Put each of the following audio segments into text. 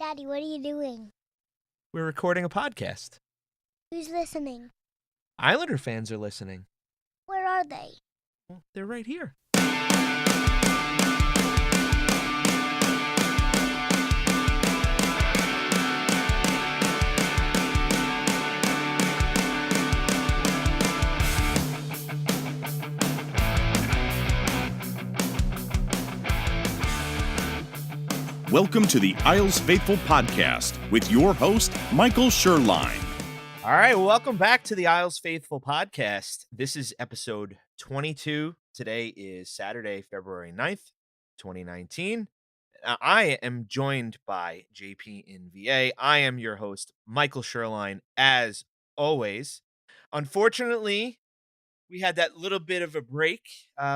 Daddy, what are you doing? We're recording a podcast. Who's listening? Islander fans are listening. Where are they? Well, they're right here. Welcome to the Isles Faithful Podcast with your host, Michael Sherline. All right, welcome back to the Isles Faithful Podcast. This is episode 22. Today is Saturday, February 9th, 2019. I am joined by JP in VA. I am your host, Michael Sherline, as always. Unfortunately, we had that little bit of a break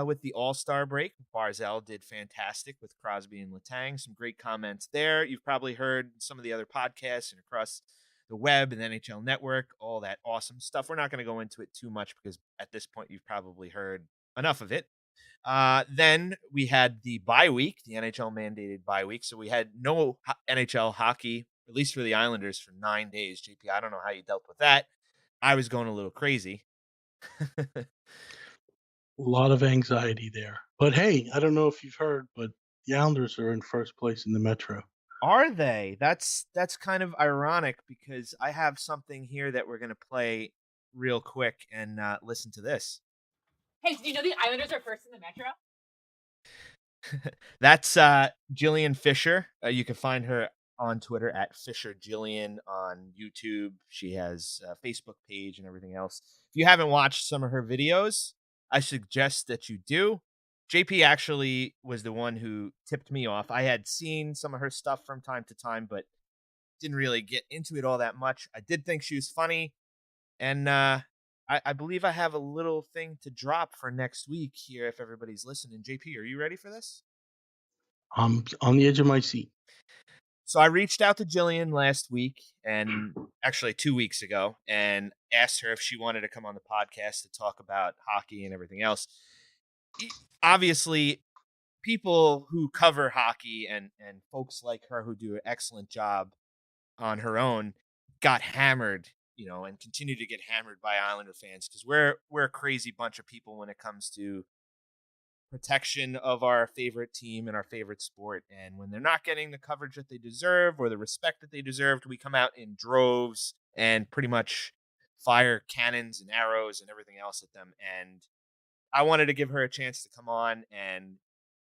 with the All-Star break. Barzell did fantastic with Crosby and Letang. Some great comments there. You've probably heard some of the other podcasts and across the web and the NHL Network, all that awesome stuff. We're not going to go into it too much because at this point you've probably heard enough of it. Then we had the bye week, the NHL mandated bye week. So we had no NHL hockey, at least for the Islanders, for 9 days. JP, I don't know how you dealt with that. I was going a little crazy. A lot of anxiety there. But hey, I don't know if you've heard, but the Islanders are in first place in the Metro. Are they? That's kind of ironic because I have something here that we're going to play real quick and listen to this. Hey, do you know the Islanders are first in the Metro? That's Jillian Fisher. You can find her on Twitter at Fisher Jillian, on YouTube. She has a Facebook page and everything else. If you haven't watched some of her videos, I suggest that you do. JP actually was the one who tipped me off. I had seen some of her stuff from time to time, but didn't really get into it all that much. I did think she was funny, and I believe I have a little thing to drop for next week here if everybody's listening. JP, are you ready for this? I'm on the edge of my seat. So I reached out to Jillian last week, and actually 2 weeks ago, and asked her if she wanted to come on the podcast to talk about hockey and everything else. Obviously, people who cover hockey and folks like her who do an excellent job on her own got hammered, and continue to get hammered by Islander fans because we're a crazy bunch of people when it comes to protection of our favorite team and our favorite sport. And when they're not getting the coverage that they deserve or the respect that they deserved, we come out in droves and pretty much fire cannons and arrows and everything else at them. And I wanted to give her a chance to come on and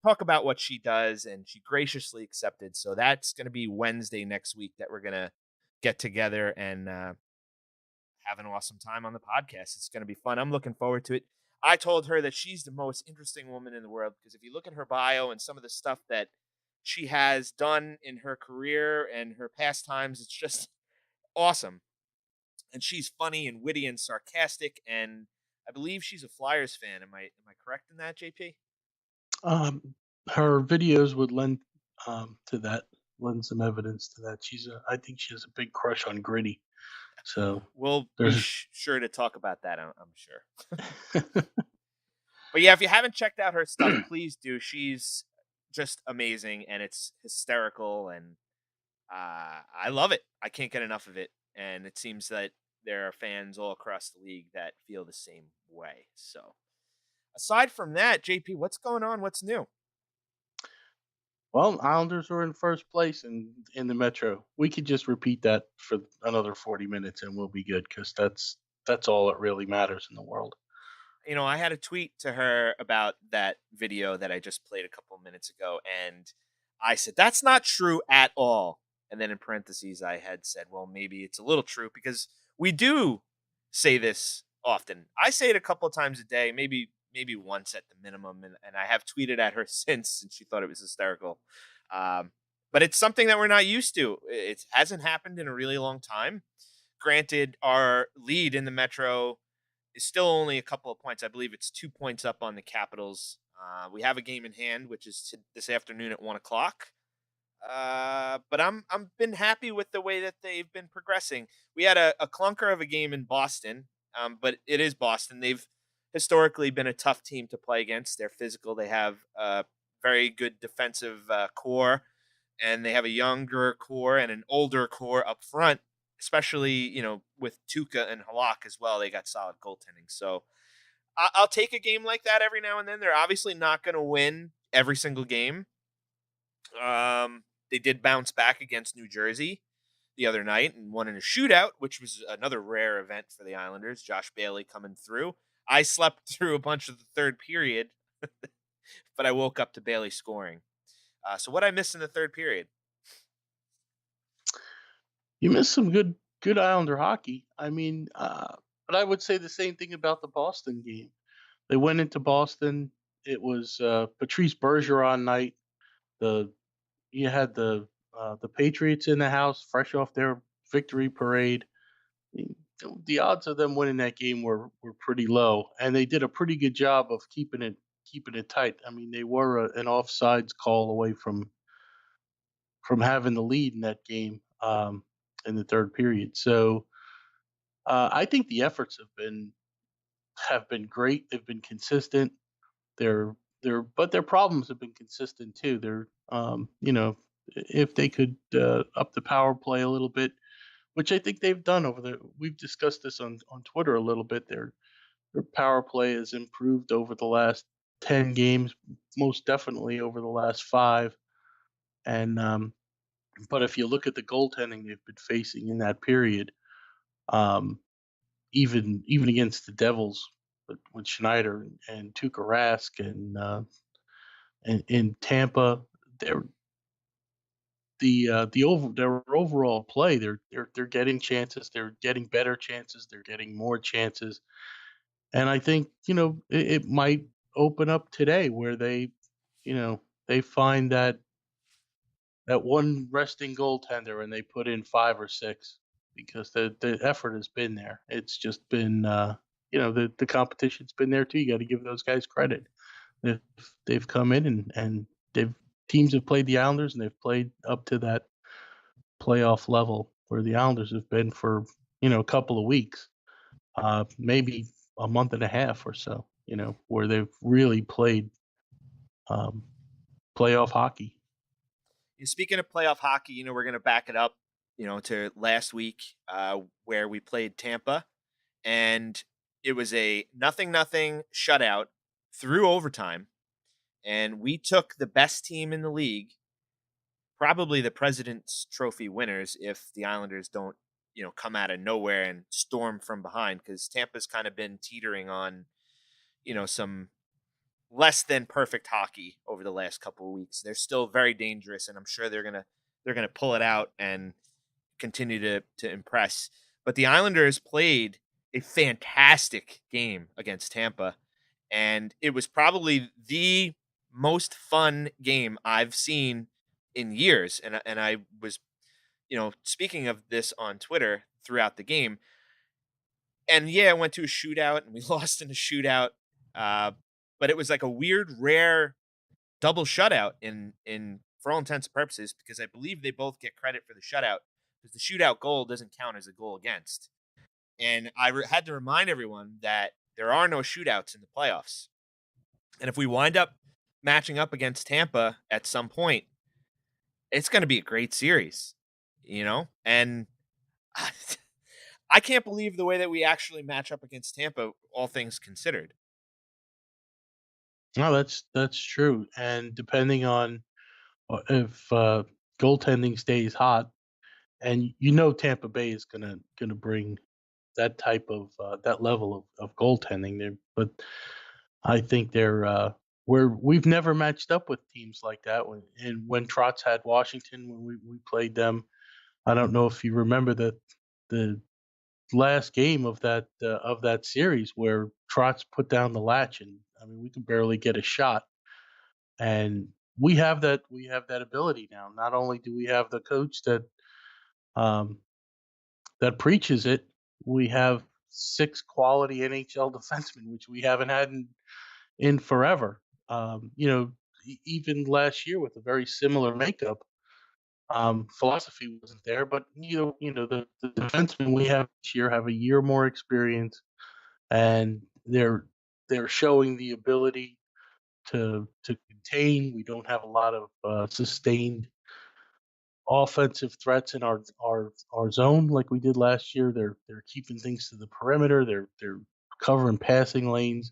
talk about what she does, and she graciously accepted. So that's going to be Wednesday next week that we're going to get together and have an awesome time on the podcast. It's going to be fun. I'm looking forward to it. I told her that she's the most interesting woman in the world because if you look at her bio and some of the stuff that she has done in her career and her pastimes, it's just awesome. And she's funny and witty and sarcastic, and I believe she's a Flyers fan. Am I correct in that, JP? Her videos would lend some evidence to that. I think she has a big crush on Gritty. So we'll be sure to talk about that, I'm sure. But yeah, if you haven't checked out her stuff, please do. She's just amazing, and it's hysterical, and I love it. I can't get enough of it, and it seems that there are fans all across the league that feel the same way. So aside from that, JP, what's going on? What's new? Well, Islanders are in first place in the Metro. We could just repeat that for another 40 minutes and we'll be good because that's all that really matters in the world. I had a tweet to her about that video that I just played a couple minutes ago, and I said, that's not true at all. And then in parentheses, I had said, well, maybe it's a little true because we do say this often. I say it a couple of times a day, maybe once at the minimum, and I have tweeted at her since, and she thought it was hysterical. But it's something that we're not used to. It hasn't happened in a really long time. Granted, our lead in the Metro is still only a couple of points. I believe it's 2 points up on the Capitals. We have a game in hand, which is this afternoon at 1:00. But I'm been happy with the way that they've been progressing. We had a clunker of a game in Boston, but it is Boston. They've historically been a tough team to play against. They're physical. They have a very good defensive core. and they have a younger core and an older core up front, especially, with Tuca and Halak as well. They got solid goaltending. So I'll take a game like that every now and then. They're obviously not going to win every single game. They did bounce back against New Jersey the other night and won in a shootout, which was another rare event for the Islanders. Josh Bailey coming through. I slept through a bunch of the third period, but I woke up to Bailey scoring. So what I missed in the third period? You missed some good Islander hockey. I mean, but I would say the same thing about the Boston game. They went into Boston. It was Patrice Bergeron night. The You had the Patriots in the house, fresh off their victory parade. The odds of them winning that game were pretty low, and they did a pretty good job of keeping it tight. I mean, they were an offsides call away from having the lead in that game in the third period. So I think the efforts have been great. They've been consistent. But their problems have been consistent too. If they could up the power play a little bit, which I think they've done we've discussed this on Twitter a little bit. Their power play has improved over the last 10 games, most definitely over the last 5. And but if you look at the goaltending they've been facing in that period, um, even against the Devils with Schneider and Tuukka Rask and in Tampa, they're their overall play, they're getting chances, they're getting better chances, they're getting more chances, and I think it might open up today where they find that one resting goaltender and they put in 5 or 6 because the effort has been there. It's just been the competition's been there too. You got to give those guys credit. They've come in and they've teams have played the Islanders and they've played up to that playoff level where the Islanders have been for a couple of weeks, maybe a month and a half or so. Where they've really played um, playoff hockey. Speaking of playoff hockey, we're going to back it up, to last week where we played Tampa, and it was a 0-0 shutout through overtime, and we took the best team in the league, probably the President's Trophy winners, if the Islanders don't, come out of nowhere and storm from behind, because Tampa's kind of been teetering on, some less than perfect hockey over the last couple of weeks. They're still very dangerous, and I'm sure they're gonna pull it out and continue to impress. But the Islanders played a fantastic game against Tampa, and it was probably the most fun game I've seen in years. And I was, speaking of this on Twitter throughout the game. And yeah, I went to a shootout and we lost in a shootout. Uh, but it was like a weird, rare double shutout in for all intents and purposes, because I believe they both get credit for the shutout, because the shootout goal doesn't count as a goal against. And had to remind everyone that there are no shootouts in the playoffs. And if we wind up matching up against Tampa at some point, it's going to be a great series, And I can't believe the way that we actually match up against Tampa, all things considered. No, that's true. And depending on if goaltending stays hot, and Tampa Bay is gonna bring that type of that level of goaltending there, but I think we've never matched up with teams like that when Trotz had Washington when we played them. I don't know if you remember the last game of that series where Trotz put down the latch, and I mean we could barely get a shot. And we have that ability now. Not only do we have the coach um, that preaches it, we have 6 quality NHL defensemen, which we haven't had in forever. Even last year with a very similar makeup, philosophy wasn't there. But the defensemen we have this year have a year more experience, and they're showing the ability to contain. We don't have a lot of sustained offensive threats in our zone like we did last year. They're keeping things to the perimeter. They're covering passing lanes,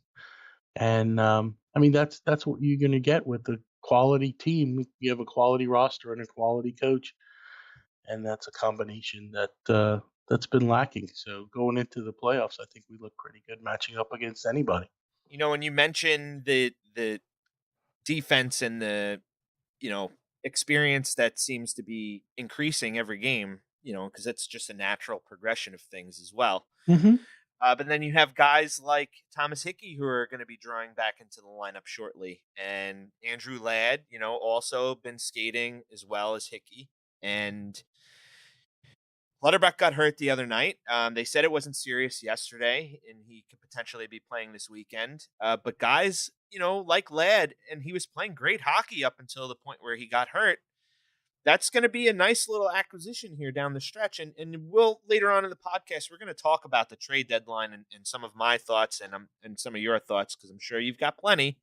and I mean that's what you're going to get with a quality team. You have a quality roster and a quality coach, and that's a combination that's been lacking. So going into the playoffs, I think we look pretty good matching up against anybody. When you mentioned the defense and the experience that seems to be increasing every game, because it's just a natural progression of things as well. Mm-hmm. But then you have guys like Thomas Hickey who are going to be drawing back into the lineup shortly, and Andrew Ladd, also been skating as well as Hickey. And Clutterbuck got hurt the other night. They said it wasn't serious yesterday, and he could potentially be playing this weekend. But guys, like Ladd, and he was playing great hockey up until the point where he got hurt. That's going to be a nice little acquisition here down the stretch. And we'll later on in the podcast, we're going to talk about the trade deadline and some of my thoughts and some of your thoughts, because I'm sure you've got plenty.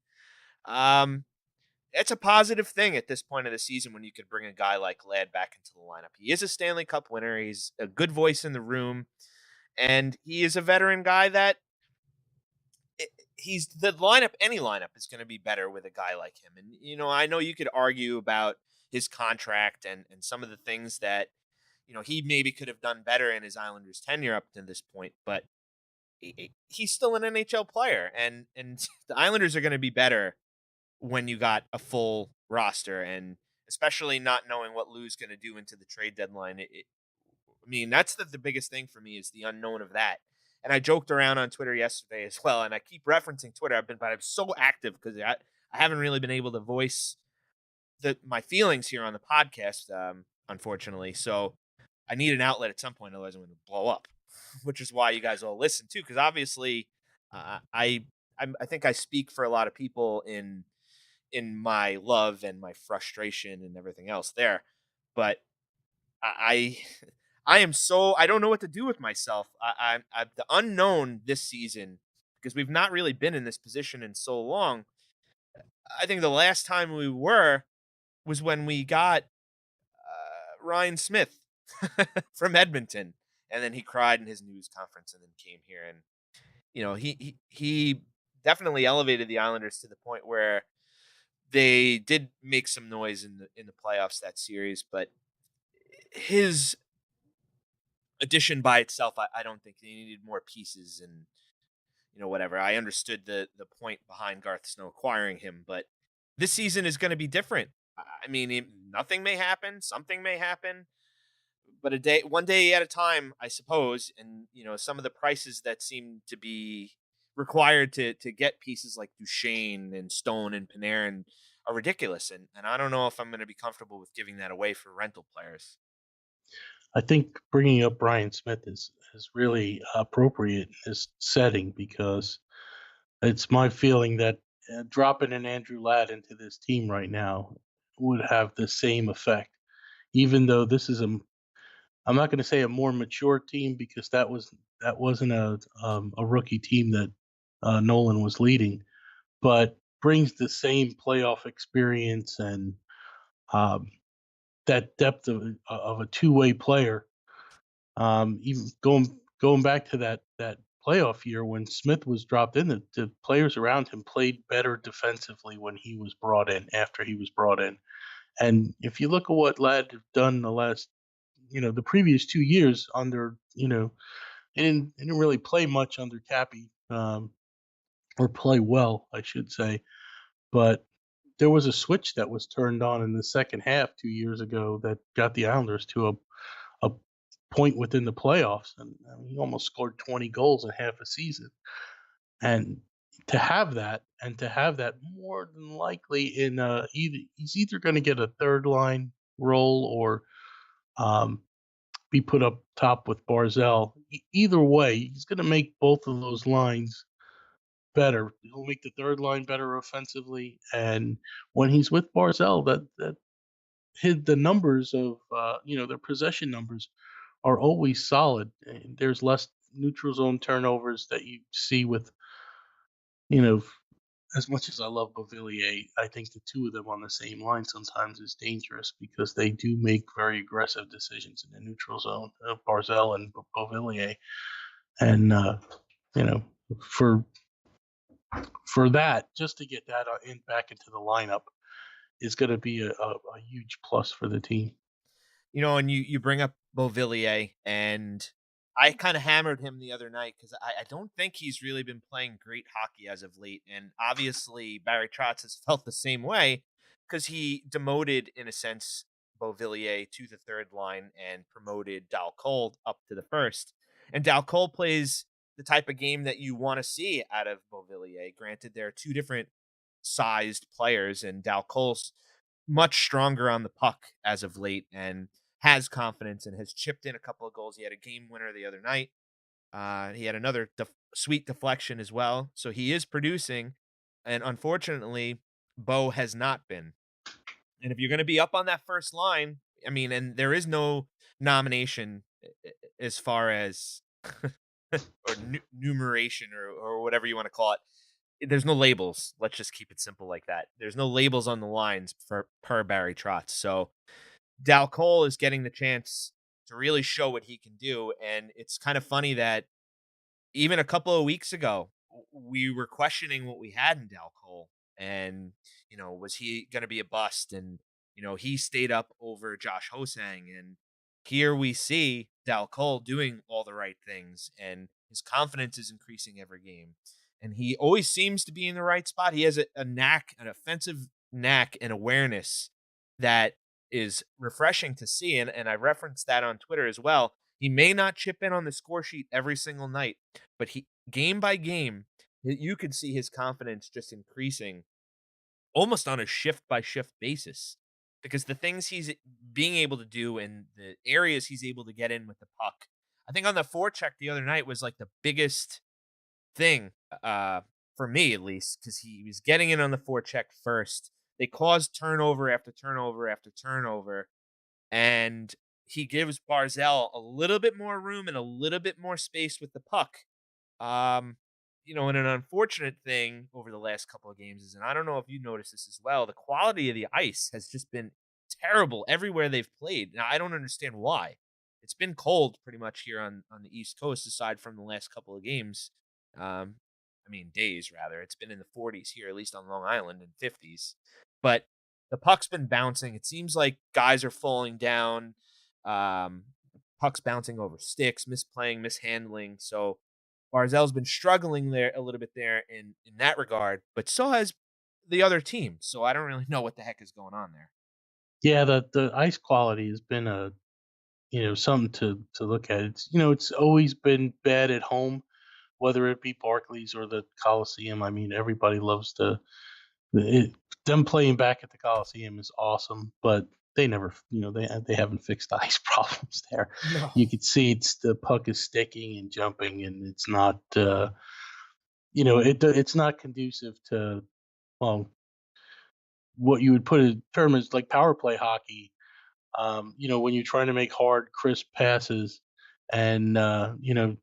It's a positive thing at this point of the season when you could bring a guy like Ladd back into the lineup. He is a Stanley Cup winner. He's a good voice in the room, and he is a veteran guy that he's the lineup. Any lineup is going to be better with a guy like him. And, I know you could argue about his contract and some of the things that, he maybe could have done better in his Islanders tenure up to this point, but he's still an NHL player, and the Islanders are going to be better when you got a full roster, and especially not knowing what Lou's going to do into the trade deadline. I mean, that's the biggest thing for me is the unknown of that. And I joked around on Twitter yesterday as well, and I keep referencing Twitter. But I'm so active because I haven't really been able to voice my feelings here on the podcast, unfortunately. So I need an outlet at some point, otherwise I'm going to blow up. Which is why you guys all listen too, because obviously, I think I speak for a lot of people in my love and my frustration and everything else there. But I am so I don't know what to do with myself. I'm the unknown this season, because we've not really been in this position in so long. I think the last time we were was when we got Ryan Smith from Edmonton, and then he cried in his news conference and then came here, and he definitely elevated the Islanders to the point where they did make some noise in the playoffs that series. But his addition by itself, I don't think they needed more pieces, and whatever. I understood the point behind Garth Snow acquiring him, but this season is going to be different. I mean, nothing may happen, something may happen, but one day at a time, I suppose. And some of the prices that seem to be required to get pieces like Duchesne and Stone and Panarin are ridiculous, and I don't know if I'm going to be comfortable with giving that away for rental players. I think bringing up Brian Smith is really appropriate in this setting, because it's my feeling that dropping an Andrew Ladd into this team right now would have the same effect. Even though this is I'm not going to say a more mature team, because that wasn't a rookie team that Nolan was leading, but brings the same playoff experience and um, that depth of a two-way player. Even going back to that playoff year when Smith was dropped in, the players around him played better defensively when he was brought in. After he was brought in, and if you look at what Ladd have done the last, the previous 2 years under, he didn't really play much under Cappy, or play well, I should say, but there was a switch that was turned on in the second half 2 years ago that got the Islanders to a point within the playoffs, and I mean, he almost scored 20 goals in half a season. And to have that, more than likely in he's either going to get a third line role or um, be put up top with Barzell. Either way, he's going to make both of those lines better. He'll make the third line better offensively, and when he's with Barzell, that the numbers of their possession numbers are always solid. And there's less neutral zone turnovers that you see with you know as much as I love Beauvillier, I think the two of them on the same line sometimes is dangerous because they do make very aggressive decisions in the neutral zone, Barzell and Beauvillier. And, you know, for that, just to get that back into the lineup is going to be a huge plus for the team. And you bring up Beauvillier, and I kind of hammered him the other night because I don't think he's really been playing great hockey as of late. And obviously, Barry Trotz has felt the same way because he demoted, in a sense, Beauvillier to the third line and promoted Dal Cole up to the first. And Dal Cole plays the type of game that you want to see out of Beauvillier. Granted, they're two different sized players, and Dal Cole's much stronger on the puck as of late and has confidence and has chipped in a couple of goals. He had a game winner the other night. He had another sweet deflection as well. So he is producing. And unfortunately, Bo has not been. And if you're going to be up on that first line, I mean, and there is no nomination as far as or numeration or whatever you want to call it. There's no labels. Let's just keep it simple like that. There's no labels on the lines per Barry Trotz. So Dal Cole is getting the chance to really show what he can do. And it's kind of funny that even a couple of weeks ago, we were questioning what we had in Dal Cole. And, was he going to be a bust? And, he stayed up over Josh Hosang. And here we see Dal Cole doing all the right things. And his confidence is increasing every game. And he always seems to be in the right spot. He has a knack, an offensive knack and awareness that is refreshing to see. And I referenced that on Twitter as well. He may not chip in on the score sheet every single night, but game by game, you could see his confidence just increasing almost on a shift by shift basis because the things he's being able to do and the areas he's able to get in with the puck. I think on the forecheck the other night was like the biggest thing for me, at least, because he was getting in on the forecheck first. They caused turnover after turnover after turnover, and he gives Barzell a little bit more room and a little bit more space with the puck. And an unfortunate thing over the last couple of games is, and I don't know if you noticed this as well, the quality of the ice has just been terrible everywhere they've played. Now, I don't understand why. It's been cold pretty much here on the East Coast, aside from the last couple of games. Days rather. It's been in the 40s here, at least on Long Island, and 50s. But the puck's been bouncing. It seems like guys are falling down. Puck's bouncing over sticks, misplaying, mishandling. So Barzell's been struggling there a little bit there in that regard, but so has the other team. So I don't really know what the heck is going on there. Yeah, the ice quality has been something to look at. It's always been bad at home, whether it be Barclays or the Coliseum. I mean, everybody loves them playing back at the Coliseum is awesome, but they never, they haven't fixed the ice problems there. No. You could see the puck is sticking and jumping, and it's not, it's not conducive to, well, what you would put in term as like power play hockey. When you're trying to make hard, crisp passes, and you're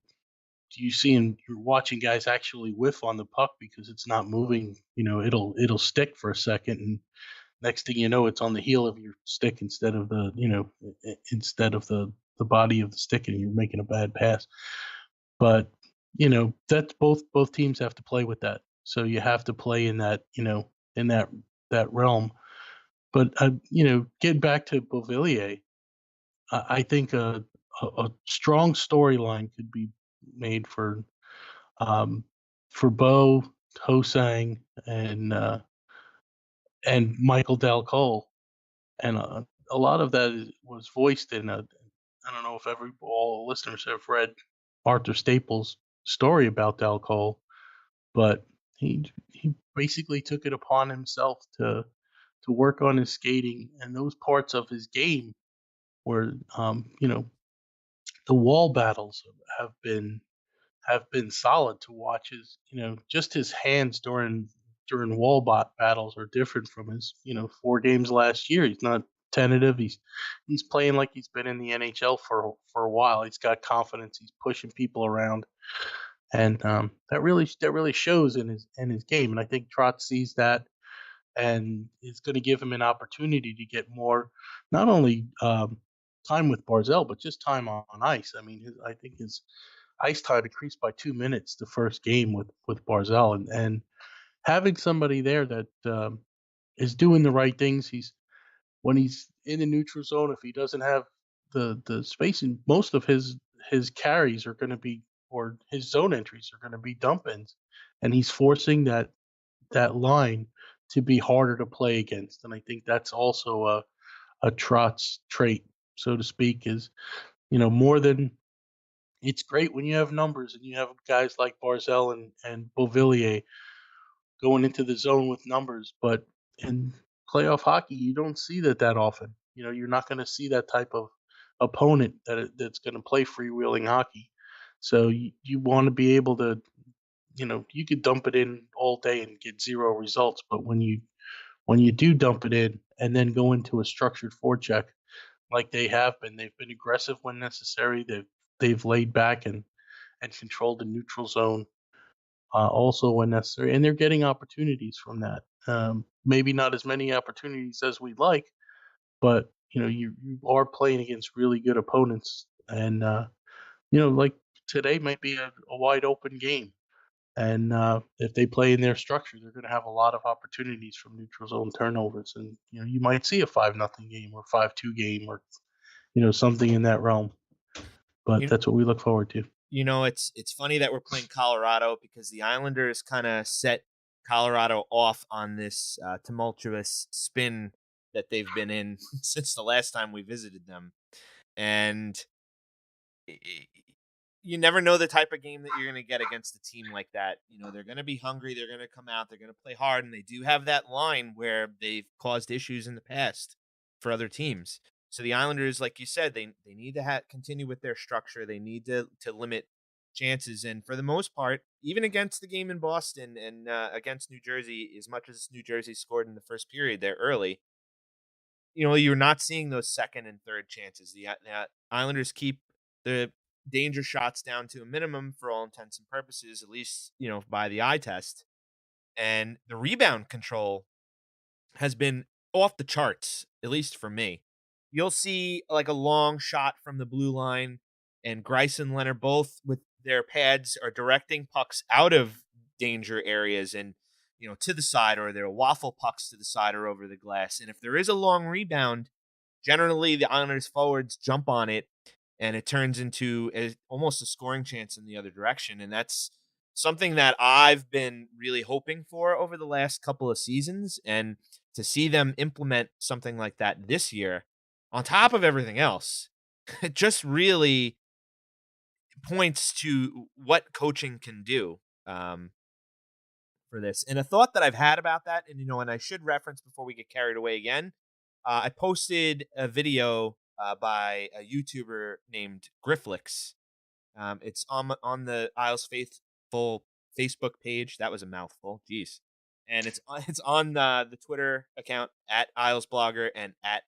watching guys actually whiff on the puck because it's not moving. It'll stick for a second, and next thing you know, it's on the heel of your stick instead of the body of the stick, and you're making a bad pass. But that's both teams have to play with that. So you have to play in that in that realm. But getting back to Beauvillier, I think a strong storyline could be made for Bo, Hosang, and Michael Dal Cole, and a lot of that was voiced in I don't know if all listeners have read Arthur Staples' story about Dal Cole, but he basically took it upon himself to work on his skating and those parts of his game where the wall battles have been solid to watch. His just his hands during wall battles are different from his 4 games last year. He's not tentative. He's playing like he's been in the NHL for a while. He's got confidence. He's pushing people around. and that really shows in his game. And I think Trot sees that, and it's going to give him an opportunity to get more, not only time with Barzell, but just time on ice. I mean, I think his ice time increased by 2 minutes the first game with Barzell, and having somebody there that is doing the right things. He's when he's in the neutral zone, if he doesn't have the spacing, most of his carries are going to be, or his zone entries are going to be dump ins, and he's forcing that line to be harder to play against. And I think that's also a Trot's trait, so to speak, is more than it's great when you have numbers and you have guys like Barzell and Beauvillier going into the zone with numbers, but in playoff hockey, you don't see that often. You're not going to see that type of opponent that's going to play freewheeling hockey. So you want to be able to, you could dump it in all day and get zero results, but when you do dump it in and then go into a structured forecheck like they've been aggressive when necessary. They've laid back and controlled the neutral zone also when necessary, and they're getting opportunities from that. Maybe not as many opportunities as we'd like, but you are playing against really good opponents, and like today might be a wide open game. And if they play in their structure, they're going to have a lot of opportunities from neutral zone turnovers, and you might see a 5-0 game or 5-2 game, or something in that realm. But You, that's what we look forward to. it's funny that we're playing Colorado because the Islanders kind of set Colorado off on this tumultuous spin that they've been in since the last time we visited them, and you never know the type of game that you're going to get against a team like that. They're going to be hungry. They're going to come out. They're going to play hard. And they do have that line where they've caused issues in the past for other teams. So the Islanders, like you said, they need to continue with their structure. They need to limit chances. And for the most part, even against the game in Boston and against New Jersey, as much as New Jersey scored in the first period there early, you're not seeing those second and third chances. The Islanders keep the danger shots down to a minimum for all intents and purposes, at least, by the eye test. And the rebound control has been off the charts, at least for me. You'll see like a long shot from the blue line, and Grice and Leonard both with their pads are directing pucks out of danger areas and to the side, or they'll waffle pucks to the side or over the glass. And if there is a long rebound, generally the Islanders forwards jump on it and it turns into almost a scoring chance in the other direction. And that's something that I've been really hoping for over the last couple of seasons. And to see them implement something like that this year, on top of everything else, it just really points to what coaching can do for this. And a thought that I've had about that, and I should reference before we get carried away again, I posted a video by a YouTuber named Grifflix. It's on the Isles Faithful Facebook page. That was a mouthful. Jeez. And it's on the Twitter account at Isles Blogger and at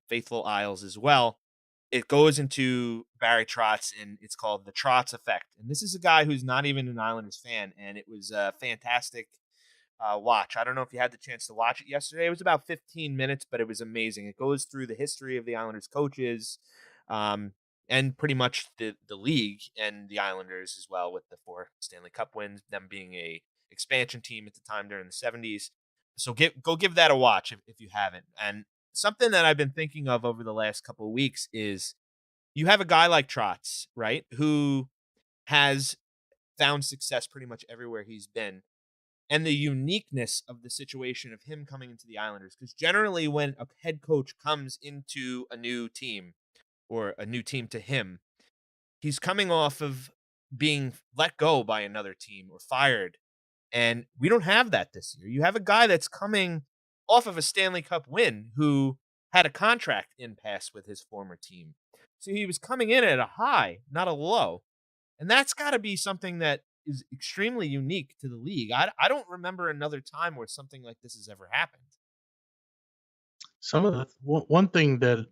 Faithful Isles as well. It goes into Barry Trotz, and it's called the Trotz Effect. And this is a guy who's not even an Islanders fan, and it was a fantastic watch. I don't know if you had the chance to watch it yesterday. It was about 15 minutes, but it was amazing. It goes through the history of the Islanders coaches, and pretty much the league and the Islanders as well, with the 4 Stanley Cup wins, them being a expansion team at the time during the 70s. So go give that a watch if you haven't. And something that I've been thinking of over the last couple of weeks is you have a guy like Trotz, right, who has found success pretty much everywhere he's been, and the uniqueness of the situation of him coming into the Islanders. Because generally when a head coach comes into a new team, or a new team to him, he's coming off of being let go by another team or fired. And we don't have that this year. You have a guy that's coming off of a Stanley Cup win who had a contract impasse with his former team. So he was coming in at a high, not a low. And that's got to be something that is extremely unique to the league. I don't remember another time where something like this has ever happened. Some of the one thing that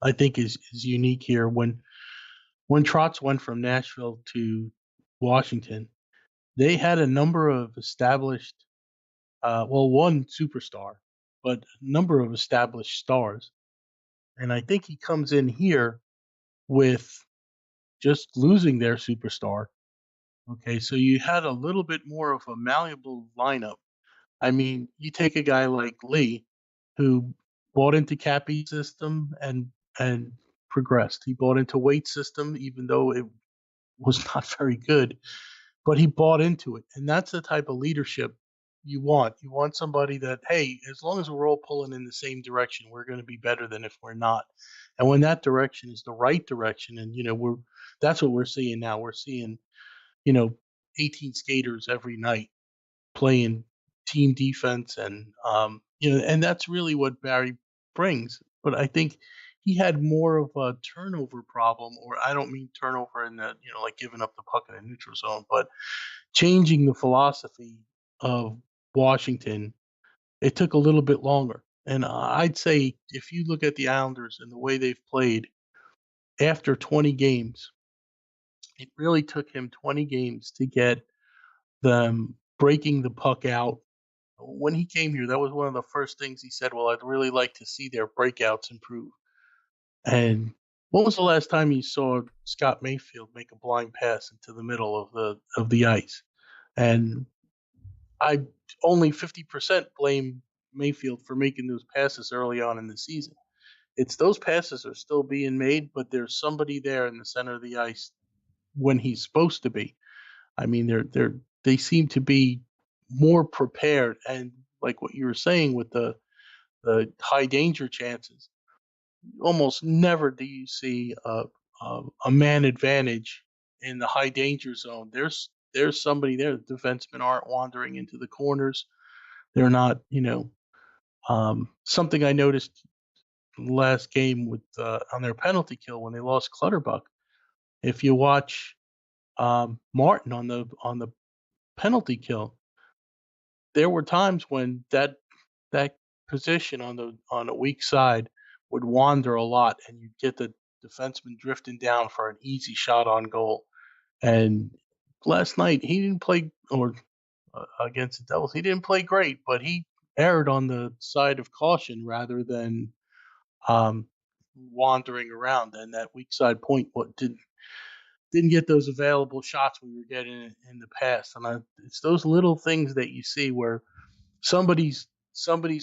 I think is unique here, when Trotz went from Nashville to Washington, they had a number of established, one superstar, but a number of established stars. And I think he comes in here with just losing their superstar. Okay, so you had a little bit more of a malleable lineup. I mean, you take a guy like Lee, who bought into Cappy's system and progressed. He bought into Waite's system, even though it was not very good, but he bought into it, and that's the type of leadership you want. You want somebody that, hey, as long as we're all pulling in the same direction, we're going to be better than if we're not. And when that direction is the right direction, and that's what we're seeing now. We're seeing, you know, 18 skaters every night playing team defense, and and that's really what Barry brings. But I think he had more of a turnover problem, or I don't mean turnover in the like giving up the puck in a neutral zone, but changing the philosophy of Washington. It took a little bit longer, and I'd say if you look at the Islanders and the way they've played after 20 games, it really took him 20 games to get them breaking the puck out. When he came here, that was one of the first things he said, "Well, I'd really like to see their breakouts improve." And when was the last time you saw Scott Mayfield make a blind pass into the middle of the ice? And I only 50% blame Mayfield for making those passes early on in the season. It's those passes are still being made, but there's somebody there in the center of the ice when he's supposed to be. I mean, they seem to be more prepared, and like what you were saying with the high danger chances, almost never do you see a man advantage in the high danger zone. There's somebody there. The defensemen aren't wandering into the corners. They're not, something I noticed last game with on their penalty kill when they lost Clutterbuck. If you watch Martin on the penalty kill, there were times when that position on a weak side would wander a lot, and you'd get the defenseman drifting down for an easy shot on goal. And last night he didn't play, or against the Devils, he didn't play great, but he erred on the side of caution rather than um, wandering around. And that weak side point didn't get those available shots we were getting in the past. And it's those little things that you see where somebody's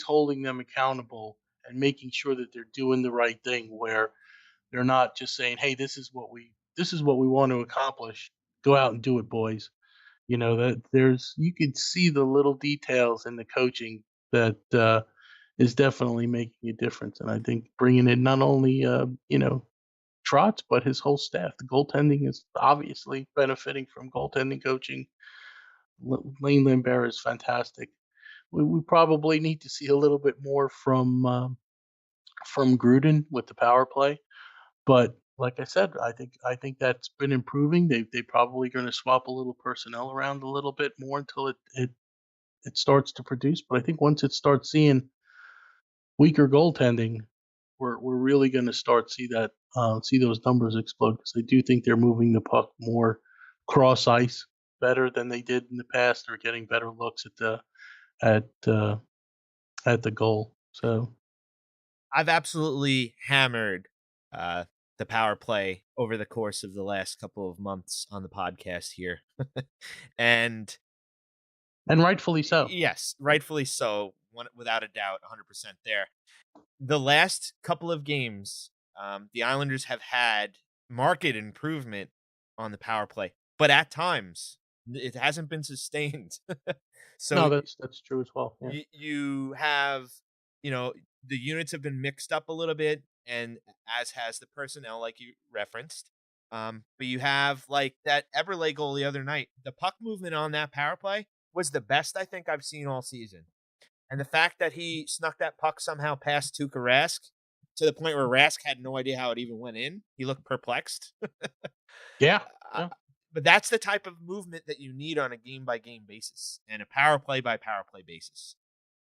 holding them accountable and making sure that they're doing the right thing, where they're not just saying, hey, this is what we want to accomplish, go out and do it, boys. That you could see the little details in the coaching that is definitely making a difference. And I think bringing in not only Trotz, but his whole staff. The goaltending is obviously benefiting from goaltending coaching. Lane Lambert is fantastic. We probably need to see a little bit more from Gruden with the power play, but like I said, I think that's been improving. They probably going to swap a little personnel around a little bit more until it starts to produce. But I think once it starts seeing weaker goaltending, we're really going to start see those numbers explode, because I do think they're moving the puck more cross ice better than they did in the past. They're getting better looks at uh, at the goal. So I've absolutely hammered uh, the power play over the course of the last couple of months on the podcast here. And rightfully so. yes, rightfully so, without a doubt, 100% there. The last couple of games, the Islanders have had marked improvement on the power play, but at times it hasn't been sustained. So No, that's true as well. Yeah. you have, the units have been mixed up a little bit, and as has the personnel, like you referenced. But you have like that Eberle goal the other night. The puck movement on that power play was the best I think I've seen all season. And the fact that he snuck that puck somehow past Tuukka Rask to the point where Rask had no idea how it even went in. He looked perplexed. Yeah. Yeah. But that's the type of movement that you need on a game-by-game basis and a power play-by-power play basis.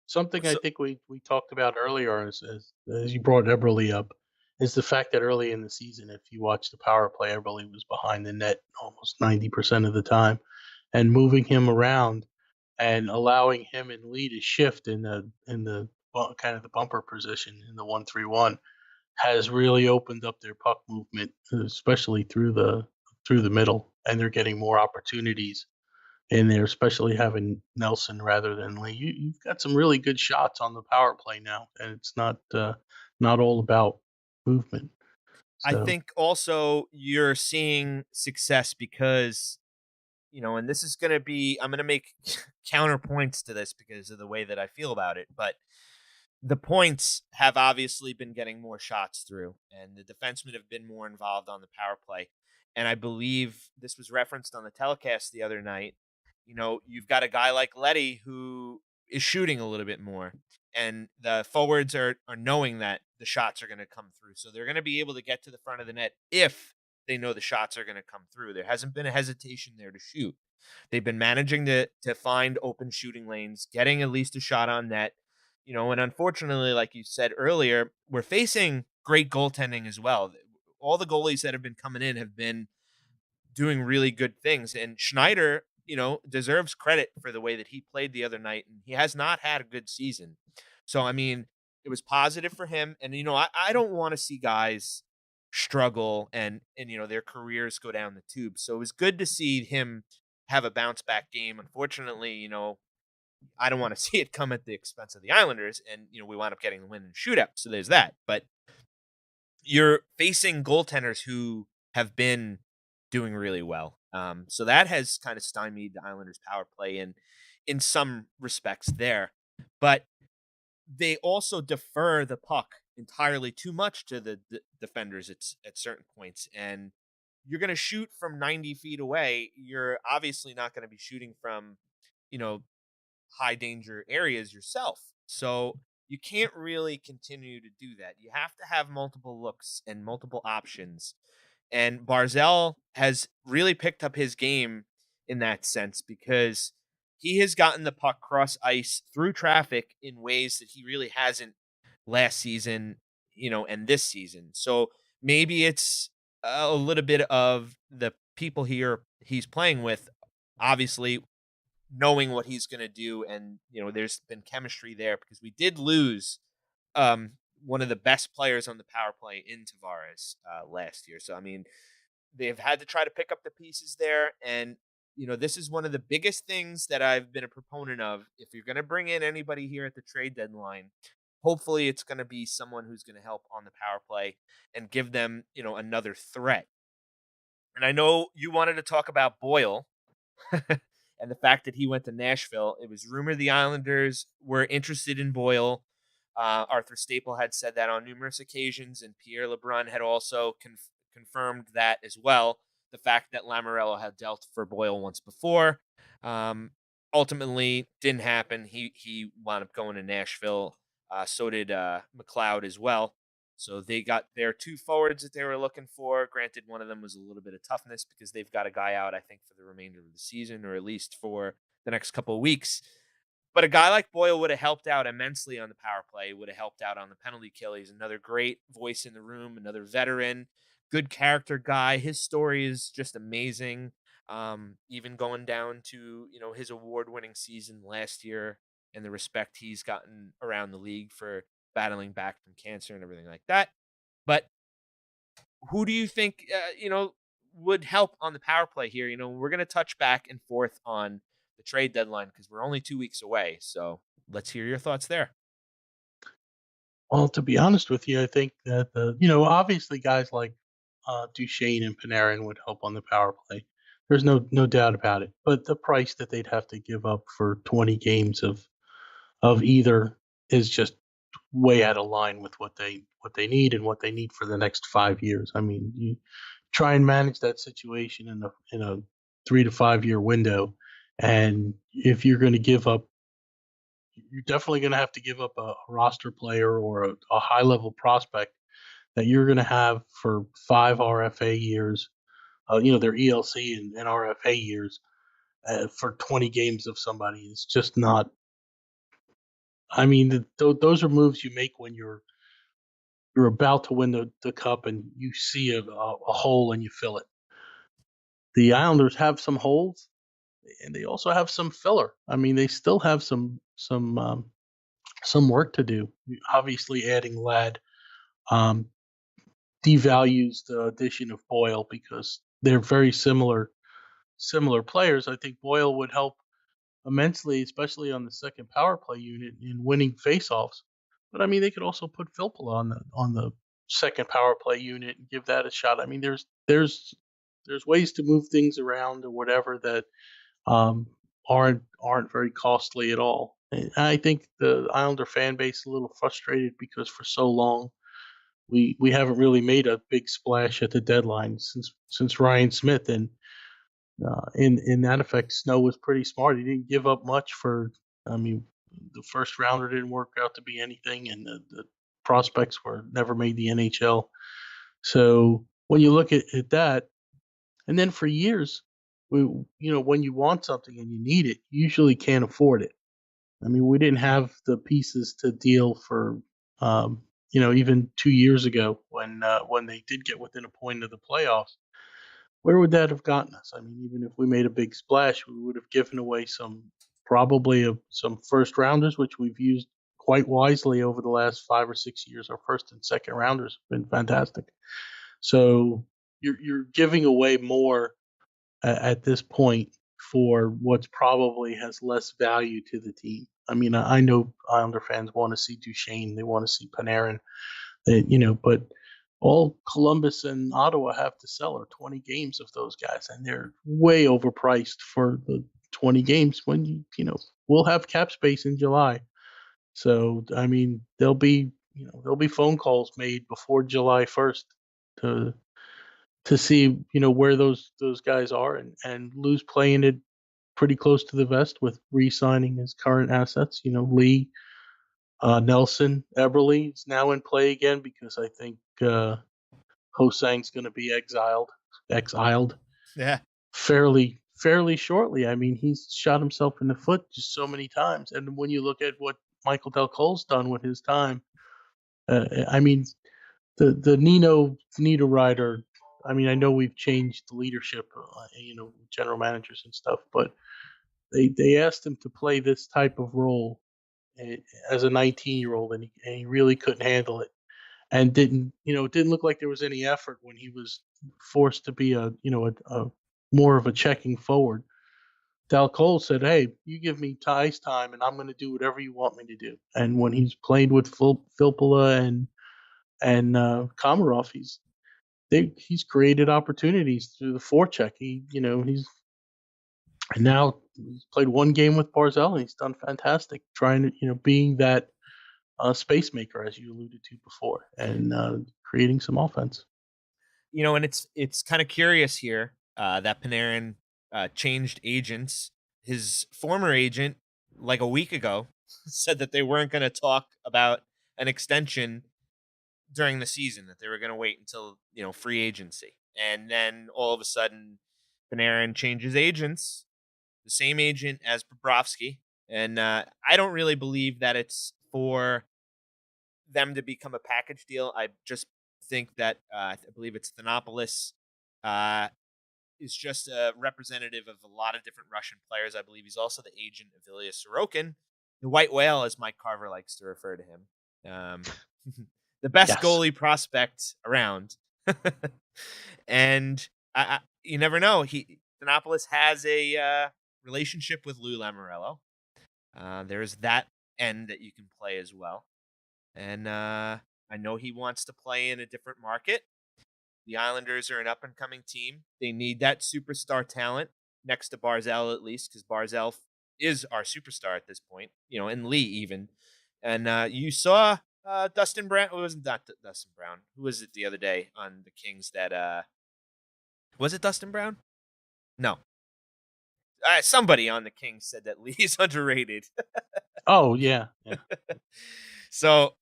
Something I So, think we talked about earlier as you brought Eberle up is the fact that early in the season, if you watch the power play, Everly was behind the net almost 90% of the time, and moving him around and allowing him and Lee to shift in the kind of the bumper position in the 1-3-1 has really opened up their puck movement, especially through the middle, and they're getting more opportunities in there, especially having Nelson rather than Lee. You've got some really good shots on the power play now, and it's not all about movement. I So think also you're seeing success because, and this is going to be, I'm going to make counterpoints to this because of the way that I feel about it, but the points have obviously been getting more shots through, and the defensemen have been more involved on the power play. And I believe this was referenced on the telecast the other night. You've got a guy like Letty who is shooting a little bit more, and the forwards are knowing that the shots are going to come through. So they're going to be able to get to the front of the net if they know the shots are going to come through. There hasn't been a hesitation there to shoot. They've been managing to find open shooting lanes, getting at least a shot on net. And unfortunately, like you said earlier, we're facing great goaltending as well. All the goalies that have been coming in have been doing really good things. And Schneider, deserves credit for the way that he played the other night. And he has not had a good season. So, I mean, it was positive for him. And, I don't want to see guys struggle and, their careers go down the tube. So it was good to see him have a bounce back game. Unfortunately, I don't want to see it come at the expense of the Islanders. And, we wound up getting the win in shootout. So there's that. But you're facing goaltenders who have been doing really well. So that has kind of stymied the Islanders' power play in some respects there. But they also defer the puck entirely too much to the defenders at certain points. And you're going to shoot from 90 feet away. You're obviously not going to be shooting from, you know, high danger areas yourself. So you can't really continue to do that. You have to have multiple looks and multiple options. And Barzell has really picked up his game in that sense because he has gotten the puck cross ice through traffic in ways that he really hasn't last season, and this season. So maybe it's a little bit of the people here he's playing with, obviously knowing what he's going to do. And, there's been chemistry there because we did lose one of the best players on the power play in Tavares last year. So, I mean, they've had to try to pick up the pieces there. And, this is one of the biggest things that I've been a proponent of. If you're going to bring in anybody here at the trade deadline, hopefully it's going to be someone who's going to help on the power play and give them, another threat. And I know you wanted to talk about Boyle and the fact that he went to Nashville. It was rumored the Islanders were interested in Boyle. Arthur Staple had said that on numerous occasions, and Pierre LeBrun had also confirmed that as well. The fact that Lamoriello had dealt for Boyle once before, ultimately didn't happen. He wound up going to Nashville. So did McLeod as well. So they got their two forwards that they were looking for. Granted, one of them was a little bit of toughness because they've got a guy out, I think, for the remainder of the season, or at least for the next couple of weeks. But a guy like Boyle would have helped out immensely on the power play, would have helped out on the penalty kill. He's another great voice in the room, another veteran, good character guy. His story is just amazing. Even going down to, his award-winning season last year and the respect he's gotten around the league for battling back from cancer and everything like that. But who do you think, would help on the power play here? We're going to touch back and forth on the trade deadline because we're only 2 weeks away. So let's hear your thoughts there. Well, to be honest with you, I think that obviously guys like Duchesne and Panarin would help on the power play. There's no doubt about it. But the price that they'd have to give up for 20 games of either is just way out of line with what they need and what they need for the next 5 years. I mean, you try and manage that situation in a 3 to 5 year window, and if you're going to give up, you're definitely going to have to give up a roster player or a high level prospect that you're going to have for 5 RFA years, their ELC and RFA years for 20 games of somebody. It's just not. I mean, those are moves you make when you're you're about to win the cup and you see a hole and you fill it. The Islanders have some holes, and they also have some filler. I mean, they still have some work to do. Obviously, adding Ladd um, devalues the addition of Boyle because they're very similar players. I think Boyle would help immensely, especially on the second power play unit in winning faceoffs. But I mean, they could also put Filppula on the second power play unit and give that a shot. I mean, there's ways to move things around or whatever that um, aren't very costly at all. And I think the Islander fan base is a little frustrated because for so long we haven't really made a big splash at the deadline since Ryan Smith, and in that effect, Snow was pretty smart. He didn't give up much for. I mean, the first rounder didn't work out to be anything, and the prospects were never made the NHL. So when you look at that, and then for years, when you want something and you need it, you usually can't afford it. I mean, we didn't have the pieces to deal for, um, even 2 years ago when they did get within a point of the playoffs. Where would that have gotten us? I mean, even if we made a big splash, we would have given away some first rounders, which we've used quite wisely over the last 5 or 6 years. Our first and second rounders have been fantastic. So you're giving away more at this point for what's probably has less value to the team. I mean, I know Islander fans want to see Duchesne, they want to see Panarin, but all Columbus and Ottawa have to sell are 20 games of those guys, and they're way overpriced for the 20 games when we'll have cap space in July. So I mean, there'll be phone calls made before July 1st to see where those guys are, and Lou's playing it pretty close to the vest with re-signing his current assets. Lee, Nelson, Eberle is now in play again because I think Hosang's going to be exiled Yeah. fairly shortly. I mean, he's shot himself in the foot just so many times, and when you look at what Michael Del Cole's done with his time, I mean, the Nino Rider. I mean, I know we've changed the leadership, general managers and stuff, but they asked him to play this type of role as a 19-year-old, and he really couldn't handle it, and it didn't look like there was any effort when he was forced to be a more of a checking forward. Dal Cole said, "Hey, you give me ice time, and I'm going to do whatever you want me to do." And when he's played with Filppula and Komarov, he's created opportunities through the forecheck. He's played one game with Barzell, and he's done fantastic, trying to being that space maker as you alluded to before, and creating some offense. And it's kind of curious here that Panarin changed agents. His former agent, like a week ago, said that they weren't going to talk about an extension during the season, that they were going to wait until free agency, and then all of a sudden, Panarin changes agents, the same agent as Bobrovsky, and I don't really believe that it's for them to become a package deal. I just think that I believe it's Thanopoulos is just a representative of a lot of different Russian players. I believe he's also the agent of Ilya Sorokin, the White Whale, as Mike Carver likes to refer to him. The best Yes. goalie prospect around. And you never know. Thanopoulos has a relationship with Lou Lamoriello. There's that end that you can play as well. And I know he wants to play in a different market. The Islanders are an up-and-coming team. They need that superstar talent next to Barzell, at least, because Barzell is our superstar at this point, and Lee even. And you saw Dustin Brown. It wasn't Dustin Brown. Who was it the other day on the Kings that was it Dustin Brown? No. Somebody on the Kings said that Lee's underrated. Oh yeah. So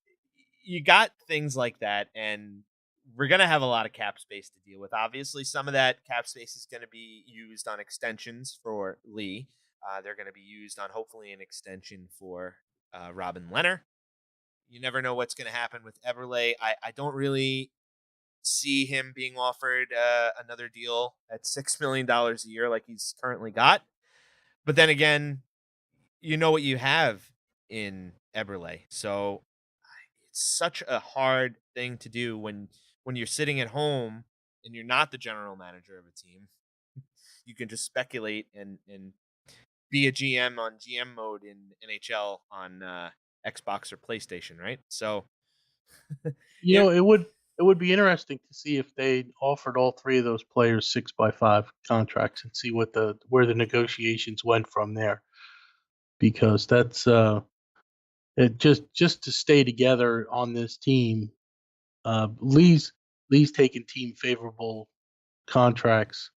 you got things like that, and we're going to have a lot of cap space to deal with. Obviously, some of that cap space is going to be used on extensions for Lee. They're going to be used on hopefully an extension for Robin Leonard. You never know what's going to happen with Eberle. I don't really see him being offered another deal at $6 million a year like he's currently got. But then again, you know what you have in Eberle. So it's such a hard thing to do when you're sitting at home and you're not the general manager of a team. You can just speculate and be a GM on GM mode in NHL on Xbox or PlayStation, right? So it, It would be interesting to see if they offered all three of those players 6x5 contracts and see where the negotiations went from there, because that's it just to stay together on this team. Lee's taken team favorable contracts.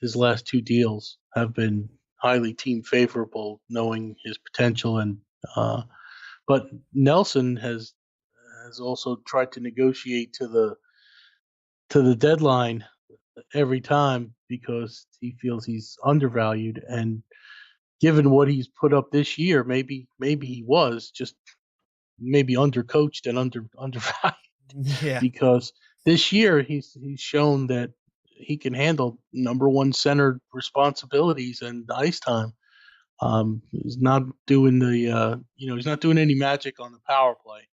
His last two deals have been highly team favorable, knowing his potential, and but Nelson has also tried to negotiate to the deadline every time because he feels he's undervalued. And given what he's put up this year, maybe he was just maybe undercoached and undervalued yeah. because this year he's shown that he can handle number one center responsibilities and ice time. He's not doing he's not doing any magic on the power play,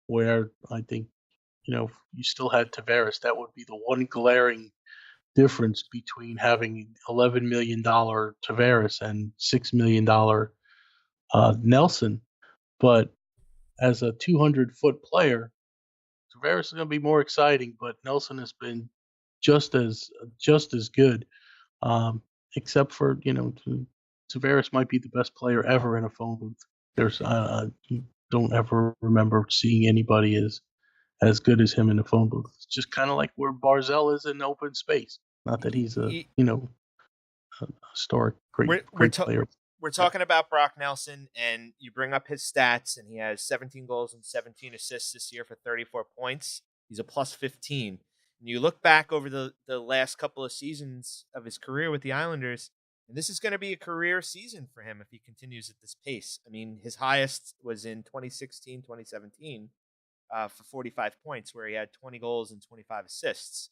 where I think if you still had Tavares, that would be the one glaring difference between having $11 million Tavares and $6 million Nelson. But as a 200-foot player, Tavares is going to be more exciting, but Nelson has been just as good. Except for Tavares might be the best player ever in a phone booth. There's you don't ever remember seeing anybody as good as him in a phone booth. It's just kind of like where Barzell is in open space. Not that he's a historic great player. We're talking about Brock Nelson, and you bring up his stats, and he has 17 goals and 17 assists this year for 34 points. He's a plus 15. And you look back over the last couple of seasons of his career with the Islanders, and this is going to be a career season for him if he continues at this pace. I mean, his highest was in 2016, 2017 for 45 points, where he had 20 goals and 25 assists.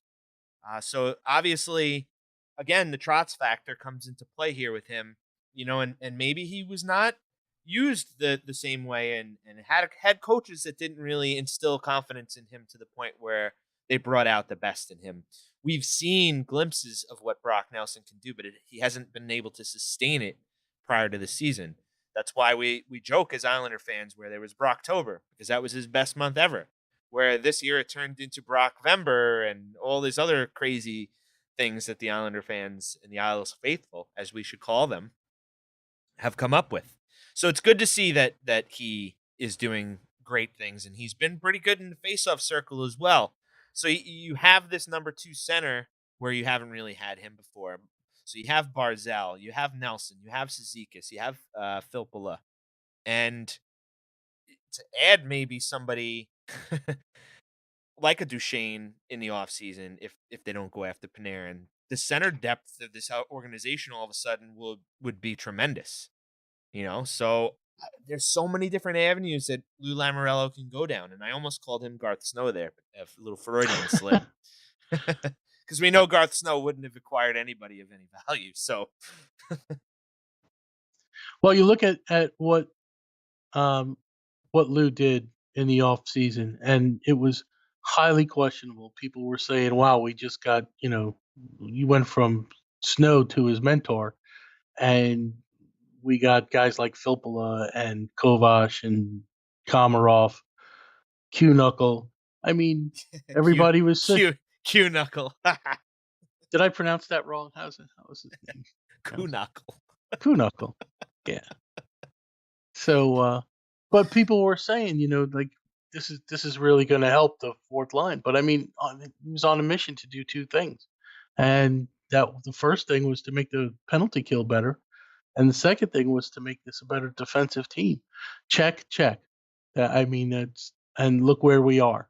So obviously, again, the Trotz factor comes into play here with him, and maybe he was not used the same way and had coaches that didn't really instill confidence in him to the point where they brought out the best in him. We've seen glimpses of what Brock Nelson can do, but he hasn't been able to sustain it prior to the season. That's why we joke as Islander fans where there was Brocktober, because that was his best month ever. Where this year it turned into Brockvember and all these other crazy things that the Islander fans and the Isles faithful, as we should call them, have come up with. So it's good to see that he is doing great things, and he's been pretty good in the faceoff circle as well. So you have this number 2 center where you haven't really had him before. So you have Barzell, you have Nelson, you have Cizikas, you have Filppula, and to add maybe somebody like a Duchesne in the offseason if they don't go after Panarin, the center depth of this organization all of a sudden would be tremendous. So there's so many different avenues that Lou Lamoriello can go down, and I almost called him Garth Snow there, a little Freudian slip. Because we know Garth Snow wouldn't have acquired anybody of any value. So, well, you look at what Lou did in the off season, and it was highly questionable. People were saying, "Wow, we just got you went from Snow to his mentor, and we got guys like Filppula and Kovac and Komarov, Q Knuckle." I mean, everybody was saying Q Knuckle. Did I pronounce that wrong? How was his name? Q Knuckle. Q Knuckle. Yeah. So, but people were saying, like this is really going to help the fourth line. But I mean, he was on a mission to do two things, and that the first thing was to make the penalty kill better, and the second thing was to make this a better defensive team. Check. I mean, and look where we are.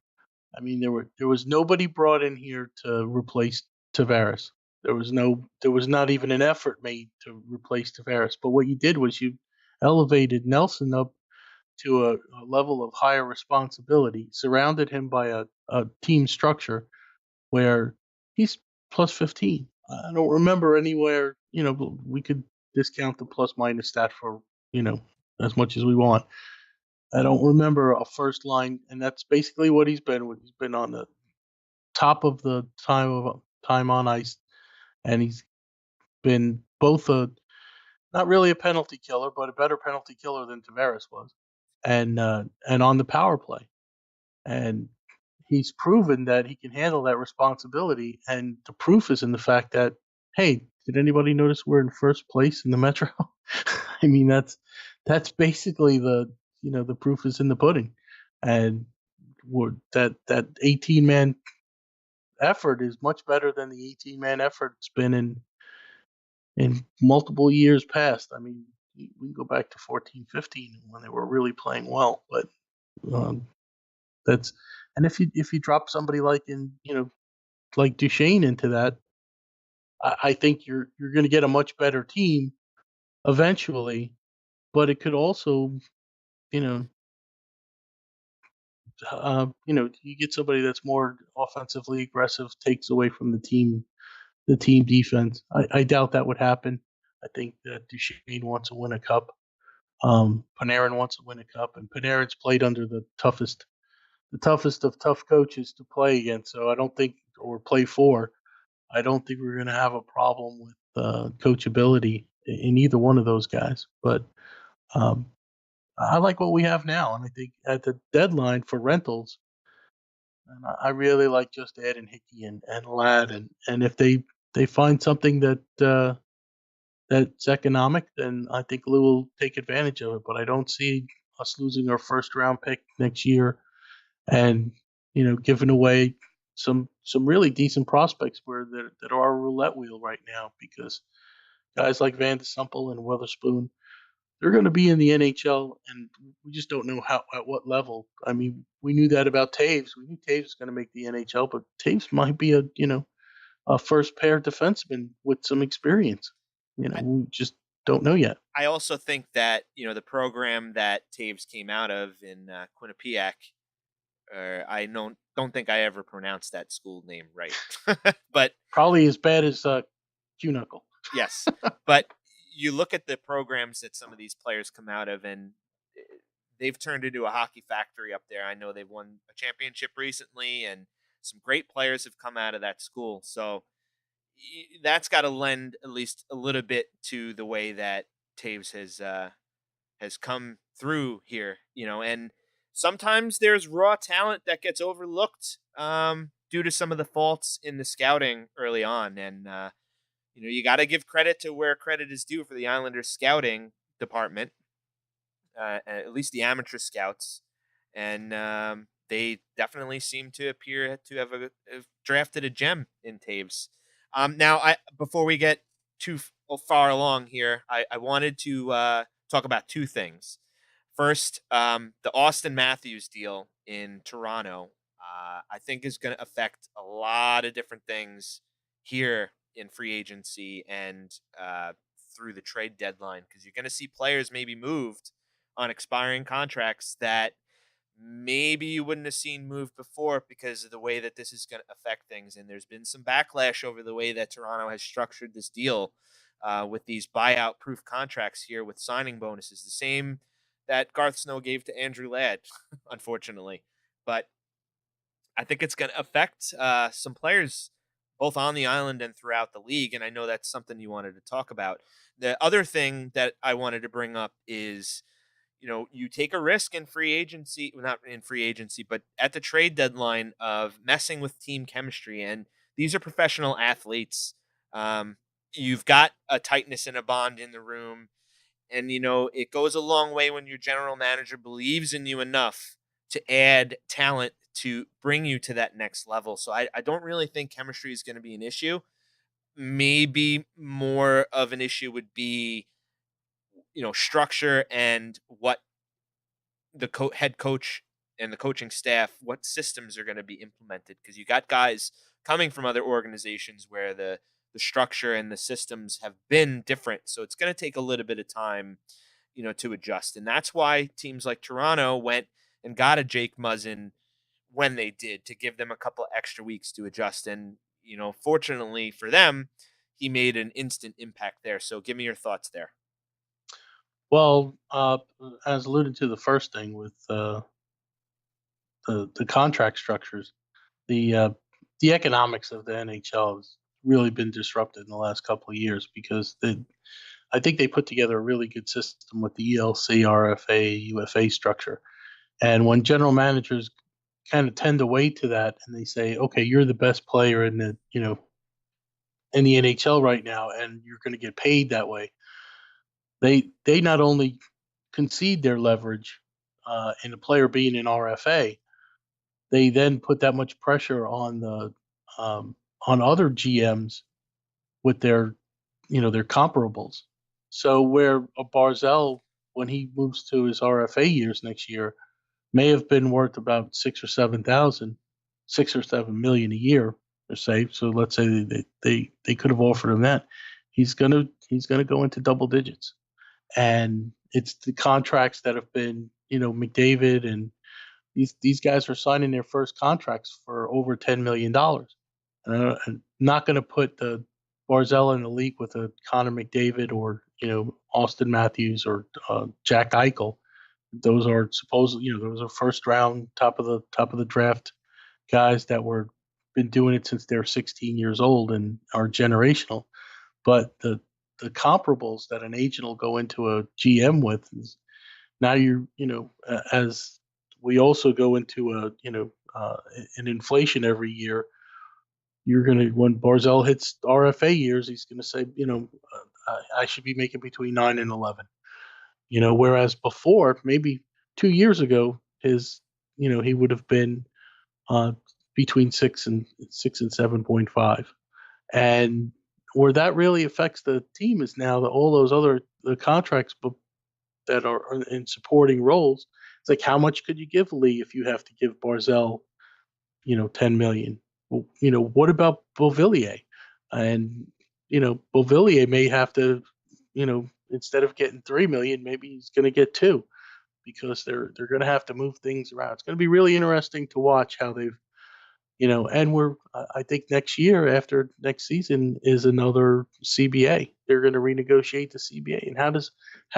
I mean, there was nobody brought in here to replace Tavares. There was not even an effort made to replace Tavares. But what you did was you elevated Nelson up to a level of higher responsibility, surrounded him by a team structure where he's plus 15. I don't remember anywhere, we could discount the plus minus stat for, as much as we want. I don't remember a first line, and that's basically what he's been. He's been on the top of the time on ice, and he's been both not really a penalty killer, but a better penalty killer than Tavares was, and on the power play, and he's proven that he can handle that responsibility. And the proof is in the fact that, hey, did anybody notice we're in first place in the Metro? I mean, that's basically the proof is in the pudding, and that 18-man effort is much better than the 18-man effort it's been in multiple years past. I mean, we can go back to 14, 15 when they were really playing well, but um, that's and if you drop somebody like Duchesne into that, I think you're going to get a much better team eventually. But it could also, you know, you get somebody that's more offensively aggressive, takes away from the team defense. I doubt that would happen. I think that Duchesne wants to win a cup. Panarin wants to win a cup, and Panarin's played under the toughest of tough coaches to play against. So I don't think, or play for. I don't think we're going to have a problem with coachability in either one of those guys. But um, I like what we have now, and I think at the deadline for rentals, and I really like just adding Hickey and Ladd, and if they find something that's economic, then I think Lou will take advantage of it. But I don't see us losing our first round pick next year and giving away some really decent prospects where that are a roulette wheel right now, because guys like Van de Sumpel and Witherspoon, they're going to be in the NHL, and we just don't know how at what level. I mean, we knew that about Taves. We knew Taves was going to make the NHL, but Taves might be a first pair defenseman with some experience. We just don't know yet. I also think that the program that Taves came out of in Quinnipiac, I don't think I ever pronounced that school name right, but Probably as bad as Q-Knuckle. yes. But you look at the programs that some of these players come out of, and they've turned into a hockey factory up there. I know they've won a championship recently, and some great players have come out of that school. So that's got to lend at least a little bit to the way that Taves has come through here, and sometimes there's raw talent that gets overlooked due to some of the faults in the scouting early on. And, you got to give credit to where credit is due for the Islanders scouting department, at least the amateur scouts. And they definitely seem to appear to have drafted a gem in Taves. Now, before we get too far along here, I wanted to talk about two things. First, the Austin Matthews deal in Toronto, I think is going to affect a lot of different things here in free agency and through the trade deadline, because you're going to see players maybe moved on expiring contracts that maybe you wouldn't have seen moved before because of the way that this is going to affect things. And there's been some backlash over the way that Toronto has structured this deal with these buyout proof contracts here with signing bonuses, the same that Garth Snow gave to Andrew Ladd, unfortunately. But I think it's going to affect some players both on the island and throughout the league. And I know that's something you wanted to talk about. The other thing that I wanted to bring up is, you take a risk in free agency, not in free agency, but at the trade deadline of messing with team chemistry. And these are professional athletes. You've got a tightness and a bond in the room. And, it goes a long way when your general manager believes in you enough to add talent to bring you to that next level. So I don't really think chemistry is going to be an issue. Maybe more of an issue would be, structure and what the head coach and the coaching staff, what systems are going to be implemented. Because you got guys coming from other organizations where the structure and the systems have been different. So it's going to take a little bit of time to adjust. And that's why teams like Toronto went and got a Jake Muzzin when they did, to give them a couple extra weeks to adjust. And, fortunately for them, he made an instant impact there. So give me your thoughts there. Well, as alluded to the first thing with the contract structures, the the economics of the NHL has really been disrupted in the last couple of years because I think they put together a really good system with the ELC, RFA, UFA structure. And when general managers kind of tend to wait to that and they say, okay, you're the best player in the NHL right now, and you're going to get paid that way. They not only concede their leverage in a player being an RFA, they then put that much pressure on the on other GMs with their comparables. So where a Barzell, when he moves to his RFA years next year, may have been worth about 6 or 7 million a year, per se. So let's say they could have offered him that. He's gonna go into double digits, and it's the contracts that have been McDavid and these guys are signing their first contracts for over $10 million. I'm not going to put the Barzell in the league with a Connor McDavid or Austin Matthews or Jack Eichel. Those are supposedly those are first round top of the draft guys that were been doing it since they're 16 years old and are generational. But the comparables that an agent will go into a GM with is now as we also go into an inflation every year. You're gonna when Barzell hits RFA years, he's gonna say, I should be making between 9 and 11. Whereas before, maybe 2 years ago, he would have been uh, between 6 and 7.5. And where that really affects the team is now that all those other the contracts that are in supporting roles. It's like, how much could you give Lee if you have to give Barzell, 10 million? Well, what about Beauvillier? And Beauvillier may have to, instead of getting 3 million, maybe he's going to get two because they're going to have to move things around. It's going to be really interesting to watch how they've, and I think next year after next season is another CBA. They're going to renegotiate the CBA, and how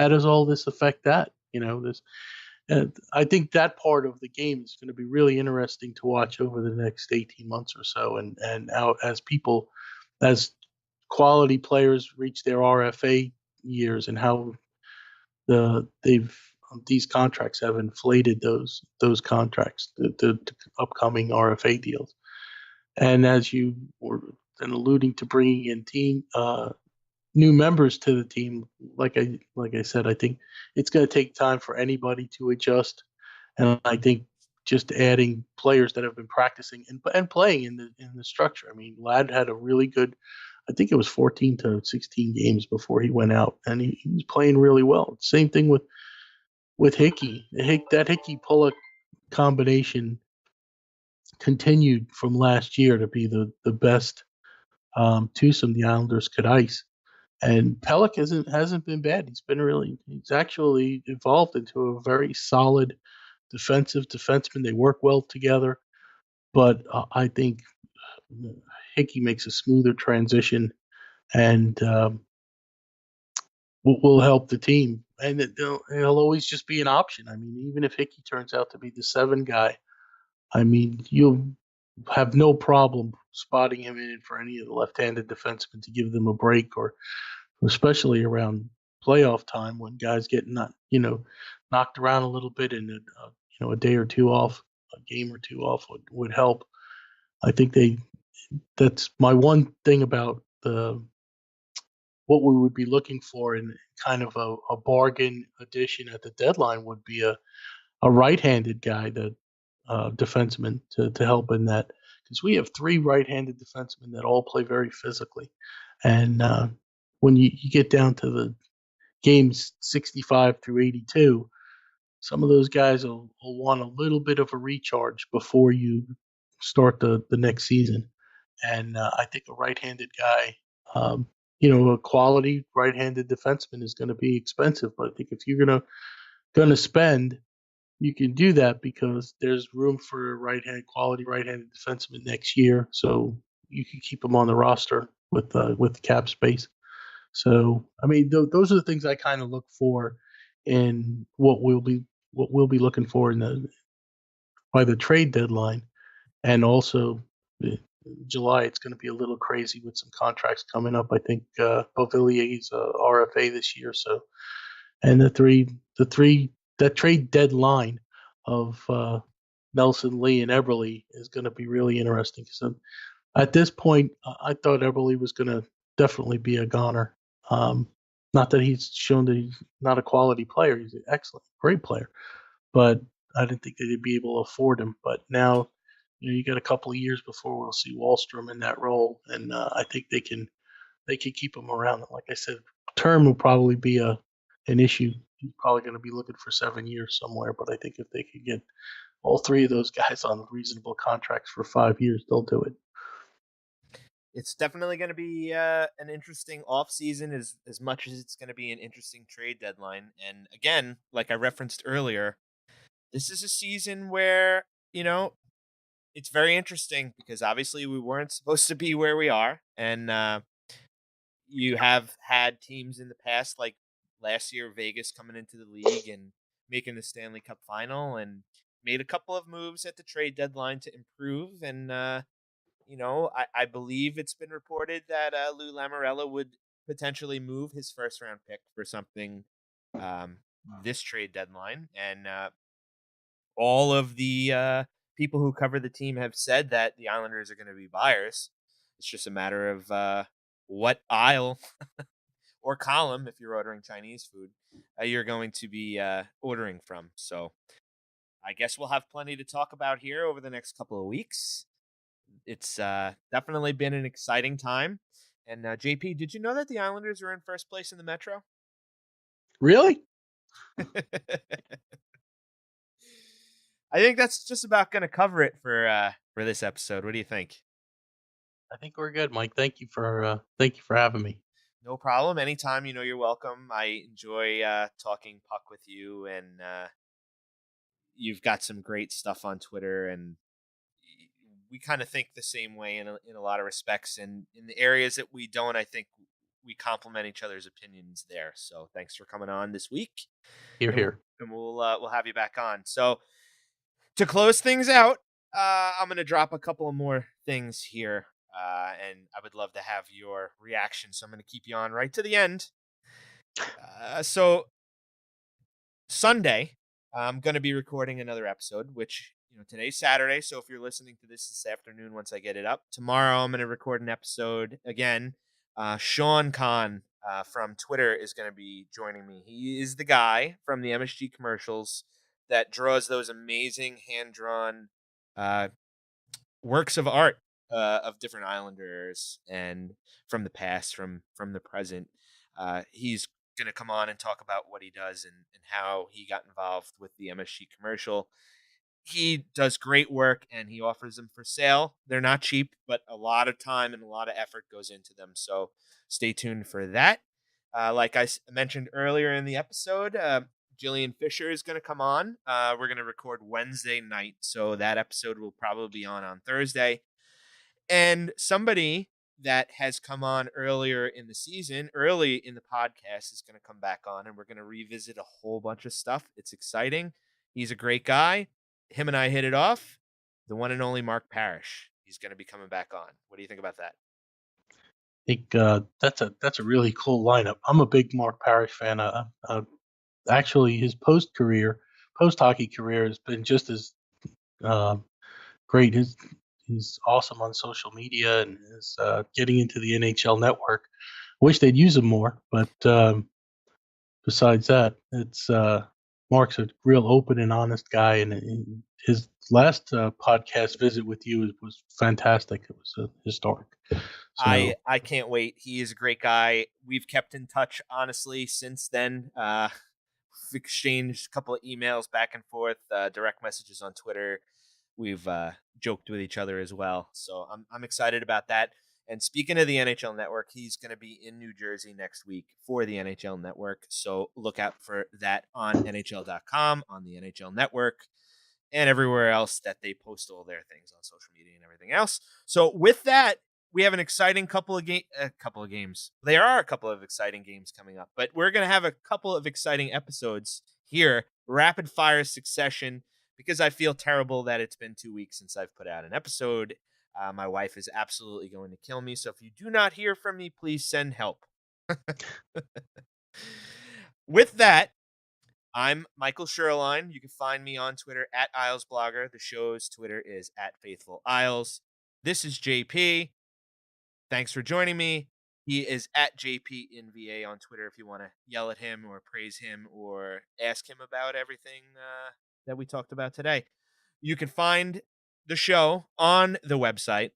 does all this affect that? I think that part of the game is going to be really interesting to watch over the next 18 months or so, and how as quality players reach their RFA years, and how they've these contracts have inflated those contracts, the upcoming RFA deals. And as you were then alluding to bringing in new members to the team, like I said, I think it's going to take time for anybody to adjust, and I think just adding players that have been practicing and playing in the structure. I mean, Ladd had a really good, I think it was 14 to 16 games before he went out, and he was playing really well. Same thing with Hickey. That Hickey Pulock combination continued from last year to be the best twosome the Islanders could ice. And Pelech hasn't been bad. He's actually evolved into a very solid defenseman. They work well together, but I think Hickey makes a smoother transition and will help the team. And he'll always just be an option. I mean, even if Hickey turns out to be the 7 guy, I mean, you'll have no problem spotting him in for any of the left-handed defensemen to give them a break, or especially around playoff time when guys get knocked around a little bit, and a day or two off, a game or two off would help. I think that's my one thing about what we would be looking for in kind of a bargain addition at the deadline would be a right-handed guy, defenseman to help in that, because we have 3 right-handed defensemen that all play very physically, and when you get down to the games 65 through 82, some of those guys will want a little bit of a recharge before you start the next season, and I think a right-handed guy a quality right-handed defenseman is going to be expensive. But I think if you're going to spend, you can do that because there's room for a quality right-handed defenseman next year. So you can keep him on the roster with the cap space. So I mean, those are the things I kind of look for in what we'll be looking for by the trade deadline, and also July. It's going to be a little crazy with some contracts coming up. I think Beauvillier's RFA this year, so and the three that trade deadline of Nelson, Lee, and Eberle is going to be really interesting. So at this point, I thought Eberle was going to definitely be a goner. Not that he's shown that he's not a quality player; he's an excellent, great player, but I didn't think they'd be able to afford him. But now, you got a couple of years before we'll see Wallstrom in that role, and I think they can keep him around. Like I said, term will probably be an issue. He's probably going to be looking for 7 years somewhere. But I think if they can get all three of those guys on reasonable contracts for 5 years, they'll do it. It's definitely going to be an interesting offseason as much as it's going to be an interesting trade deadline. And again, like I referenced earlier, this is a season where, it's very interesting because obviously we weren't supposed to be where we are. And you have had teams in the past, like last year, Vegas coming into the league and making the Stanley Cup final and made a couple of moves at the trade deadline to improve. And, I believe it's been reported that Lou Lamoriello would potentially move his first round pick for something this trade deadline. And all of the people who cover the team have said that the Islanders are going to be buyers. It's just a matter of what aisle or column, if you're ordering Chinese food, you're going to be ordering from. So I guess we'll have plenty to talk about here over the next couple of weeks. It's definitely been an exciting time. And JP, did you know that the Islanders are in first place in the Metro? Really? I think that's just about going to cover it for this episode. What do you think? I think we're good, Mike. Thank you for having me. No problem. Anytime, you're welcome. I enjoy talking puck with you, and you've got some great stuff on Twitter, and we kind of think the same way in a lot of respects. And in the areas that we don't, I think we complement each other's opinions there. So thanks for coming on this week. Here. And we'll have you back on. So to close things out, I'm going to drop a couple of more things here. And I would love to have your reaction. So I'm going to keep you on right to the end. So Sunday, I'm going to be recording another episode, which, today's Saturday. So if you're listening to this afternoon, once I get it up, tomorrow I'm going to record an episode again. Sean Kahn from Twitter is going to be joining me. He is the guy from the MSG commercials that draws those amazing hand-drawn works of art of different Islanders and from the past, from the present. He's going to come on and talk about what he does and how he got involved with the MSG commercial. He does great work and he offers them for sale. They're not cheap, but a lot of time and a lot of effort goes into them. So stay tuned for that. Like I mentioned earlier in the episode, Jillian Fisher is going to come on. We're going to record Wednesday night, so that episode will probably be on Thursday. And somebody that has come on earlier in the season, early in the podcast, is going to come back on, and we're going to revisit a whole bunch of stuff. It's exciting. He's a great guy. Him and I hit it off. The one and only Mark Parrish. He's going to be coming back on. What do you think about that? I think that's a really cool lineup. I'm a big Mark Parrish fan. Actually, his post hockey career has been just as great. He's awesome on social media and is getting into the NHL network. Wish they'd use him more, but besides that, it's Mark's a real open and honest guy, and his last podcast visit with you was fantastic. It was historic. So, I can't wait. He is a great guy. We've kept in touch, honestly, since then. We've exchanged a couple of emails back and forth, direct messages on Twitter. We've joked with each other as well. So I'm excited about that. And speaking of the NHL Network, he's going to be in New Jersey next week for the NHL Network. So look out for that on NHL.com, on the NHL Network, and everywhere else that they post all their things on social media and everything else. So with that, we have an exciting couple of games. There are a couple of exciting games coming up, but we're going to have a couple of exciting episodes here, rapid fire succession, because I feel terrible that it's been 2 weeks since I've put out an episode. My wife is absolutely going to kill me. So if you do not hear from me, please send help. With that, I'm Michael Sherline. You can find me on Twitter at IslesBlogger. The show's Twitter is at Faithful Isles. This is JP. Thanks for joining me. He is at JPNVA on Twitter if you want to yell at him or praise him or ask him about everything that we talked about today. You can find the show on the website,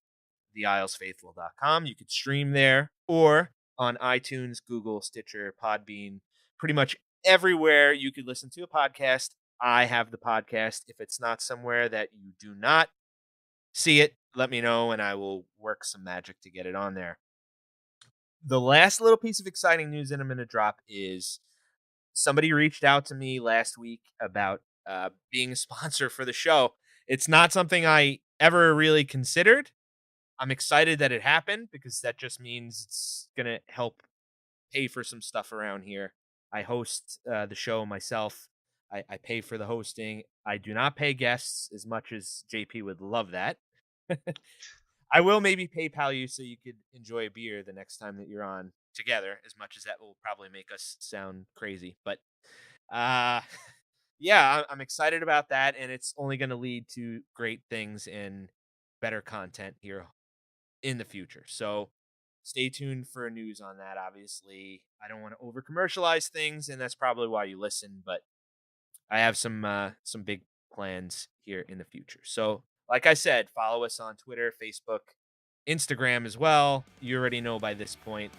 theislesfaithful.com. You could stream there or on iTunes, Google, Stitcher, Podbean, pretty much everywhere you could listen to a podcast. I have the podcast. If it's not somewhere that you do not see it, let me know and I will work some magic to get it on there. The last little piece of exciting news that I'm going to drop is somebody reached out to me last week about being a sponsor for the show. It's not something I ever really considered. I'm excited that it happened because that just means it's going to help pay for some stuff around here. I host the show myself. I pay for the hosting. I do not pay guests as much as JP would love that. I will maybe PayPal you so you could enjoy a beer the next time that you're on together, as much as that will probably make us sound crazy. But yeah, I'm excited about that, and it's only going to lead to great things and better content here in the future. So stay tuned for news on that. Obviously, I don't want to over commercialize things, and that's probably why you listen. But I have some big plans here in the future. So, like I said, follow us on Twitter, Facebook, Instagram as well. You already know by this point.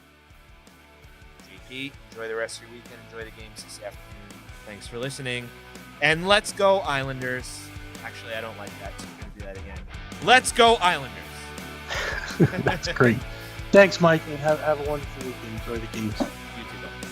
JP, enjoy the rest of your weekend. Enjoy the games this afternoon. Thanks for listening. And let's go, Islanders. Actually, I don't like that, so we're going to do that again. Let's go, Islanders. That's great. Thanks, Mike, and have a wonderful weekend. Enjoy the games. You too, bud.